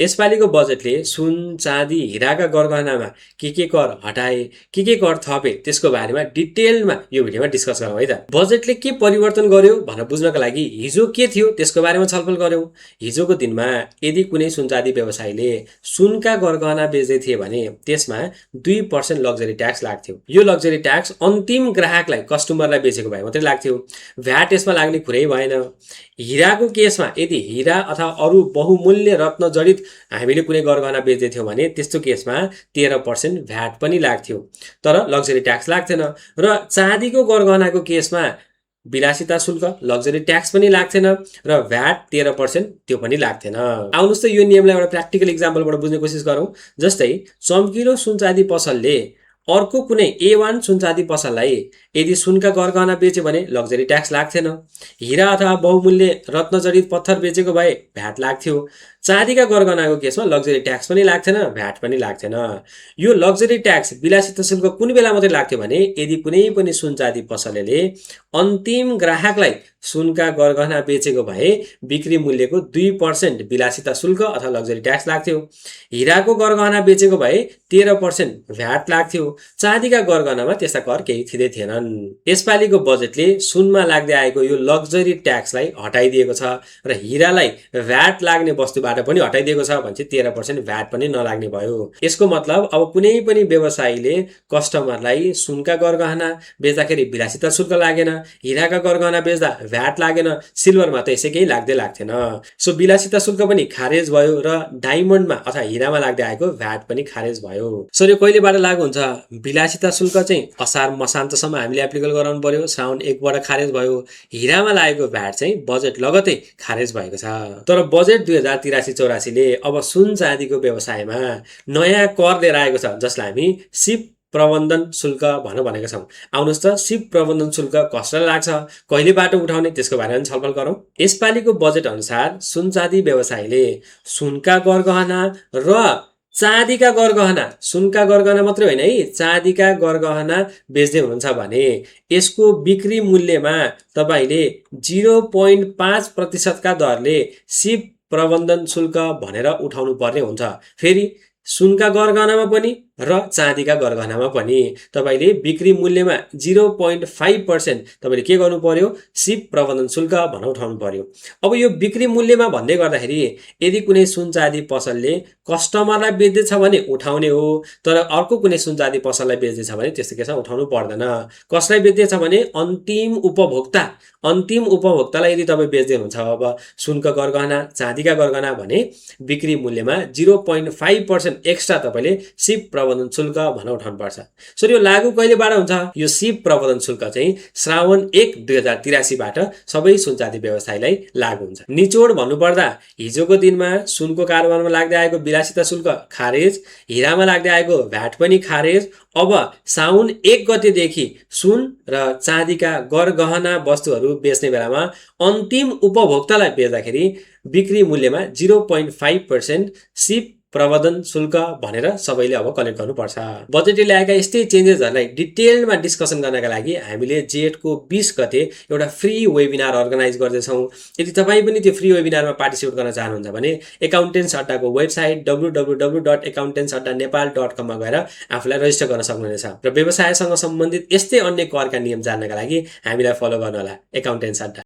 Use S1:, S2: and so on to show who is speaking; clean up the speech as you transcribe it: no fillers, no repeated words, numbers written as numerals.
S1: यसपालिको बजेटले सुन चाँदी हिराका गरगहनामा के कर हटाए के कर थपे त्यसको बारेमा डिटेलमा यो भिडियोमा डिस्कस गरौँ है त। बजेटले के परिवर्तन गर्यो भनेर बुझ्नका लागि हिजो के थियो त्यसको बारेमा छलफल गर्यौं। हिजोको दिनमा यदि कुनै सुन चाँदी व्यवसायीले सुनका गरगहना बेच्दै थिए भने त्यसमा 2% लग्जरी ट्याक्स लाग्थ्यो। यो लग्जरी ट्याक्स अन्तिम ग्राहकलाई कस्टमरलाई बेचेको भए मात्रै लाग्थ्यो, भ्याट यसमा लाग्ने कुरै भएन। हिराको केसमा यदि हिरा अथवा अरू बहुमूल्य रत्न जडित हामीले कुनै गरगहना बेच्दै थियौँ भने त्यस्तो केसमा 13% भ्याट पनि लाग्थ्यो, तर लग्जरी ट्याक्स लाग्थेन। र चाँदीको गरगहनाको केसमा विलासिता शुल्क लग्जरी ट्याक्स पनि लाग्थेन र भ्याट 13% त्यो पनि लाग्थेन। आउनुहोस् त यो नियमलाई एउटा प्र्याक्टिकल इक्जाम्पलबाट बुझ्ने कोसिस गरौँ। जस्तै चम्किलो सुनचाँदी पसलले अर्को कुनै A1 सुनचाँदी पसललाई यदि सुनका गरगहना बेच्यो भने लग्जरी ट्याक्स लाग्थेन। हिरा अथवा बहुमूल्य रत्नजडित पत्थर बेचेको भए भ्याट लाग्थ्यो। चाँदीका गरगहनाको केसमा लग्जरी ट्याक्स पनि लाग्थेन, भ्याट पनि लाग्थेन। यो लग्जरी ट्याक्स विलासिता शुल्क कुन बेला मात्रै लाग्थ्यो भने यदि कुनै पनि सुनचाँदी पसलले अन्तिम ग्राहकलाई सुनका गरगहना बेचेको भए बिक्री मूल्यको 2% विलासिता शुल्क अथवा लग्जरी ट्याक्स लाग्थ्यो। हिराको गरगहना बेचेको भए 13% भ्याट लाग्थ्यो। चाँदीका गरगहनामा त्यस्ता कर केही थिँदै थिएनन्। यसपालिको बजेटले सुनमा लाग्दै आएको यो लग्जरी ट्याक्सलाई हटाइदिएको छ र हिरालाई भ्याट लाग्ने वस्तुबाट पनि हटाइदिएको छ भने 13% भ्याट पनि नलाग्ने भयो। यसको मतलब अब कुनै पनि व्यवसायीले कस्टमरलाई सुनका गरगहना बेच्दाखेरि विलासिता शुल्क लागेन, हिराका गरगहना बेच्दा भ्याट लागेन, सिल्भरमा त यसै केही लाग्थेन। सो विलासिता शुल्क पनि खारेज भयो र डायमन्डमा अथवा हिरामा लाग्दै आएको भ्याट पनि खारेज भयो। सो यो कहिलेबाट लागू हुन्छ? विलासिता शुल्क चाहिँ असार मसान्तसम्म हामीले एप्लिकेबल गराउनु पर्यो, श्रावण 1 बाट खारेज भयो। हिरामा लागेको भ्याट चाहिँ बजेट लगतै खारेज भएको छ। तर बजेट 2083-84 ले अब सुन चाँदीको व्यवसायमा नयाँ कर लिएर आएको छ जसलाई हामी सिप प्रबन्धन शुल्क भनेका छौँ। आउनुहोस् त सिप प्रबन्धन शुल्क कसलाई लाग्छ, कहिलेबाट उठाउने त्यसको बारेमा छलफल गरौँ। यसपालिको बजेट अनुसार सुन चाँदी व्यवसायीले सुनका गरगहना र चाँदीका गरगहना, सुनका गरगहना मात्रै होइन है, चाँदीका गरगहना बेच्दै हुनुहुन्छ भने यसको बिक्री मूल्यमा तपाईले 0.5% का दरले सिप प्रबन्धन शुल्क भनेर उठाउनु पर्ने हुन्छ। फेरि सुनका गरगहनामा पनि र चाँदीका गरगहनामा पनि तपाईले बिक्री मूल्यमा 0.5% तपाईले के गर्नु पर्यो? सिप प्रबन्धन शुल्क भनेर उठाउनु पर्यो। अब यो बिक्री मूल्यमा भन्दै गर्दाखेरि यदि कुनै सुन चाँदी पसलले कस्टमरलाई बेच्दैछ भने उठाउने हो, तर अर्को कुनै सुन चाँदी पसललाई बेच्दैछ भने त्यस्तो केसमा उठाउनु पर्दैन। कसलाई बेच्दैछ भने अन्तिम उपभोक्तालाई यदि तपाईँ बेच्दै हुनुहुन्छ अब सुनका गरगहना, चाँदीका गरगहना भने बिक्री मूल्यमा 0.5% एक्स्ट्रा तपाईले सिप प्रबन्धन शुल्क भनेर उठाउनु पर्छ। सो यो लागू कहिलेबाट हुन्छ? यो सिप प्रबन्धन शुल्क चाहिँ श्रावण 1 2083 बाट सबै सुनचाँदी व्यवसायीलाई लागू हुन्छ। निचोड भन्नुपर्दा हिजोको दिनमा सुनको कारोबारमा लाग्दै आएको विलासिता शुल्क खारेज, हिरामा लाग्दै आएको भ्याट पनि खारेज। अब साउन 1 गतेदेखि सुन र चाँदीका गरगहना वस्तुहरू बेच्ने बेलामा अन्तिम उपभोक्तालाई बेच्दाखेरि बिक्री मूल्यमा 0.5% सिप प्रबन्धन शुल्क भनेर सबैले अब कलेक्ट गर्नुपर्छ। बजेटले ल्याएका यस्तै चेन्जेसहरूलाई डिटेलमा डिस्कसन गर्नका लागि हामीले जेठको 20 गते एउटा फ्री वेबिनार अर्गनाइज गर्दैछौँ। यदि तपाईँ पनि त्यो फ्री वेबिनारमा पार्टिसिपेट गर्न चाहनुहुन्छ भने एकाउन्टेन्ट्स अड्डाको वेबसाइट www.accountantsAdda.nepal.com मा गएर आफूलाई रजिस्टर गर्न सक्नुहुनेछ र व्यवसायसँग सम्बन्धित यस्तै अन्य करका नियम जान्नका लागि हामीलाई फलो गर्नुहोला, एकाउन्टेन्ट्स अड्डा।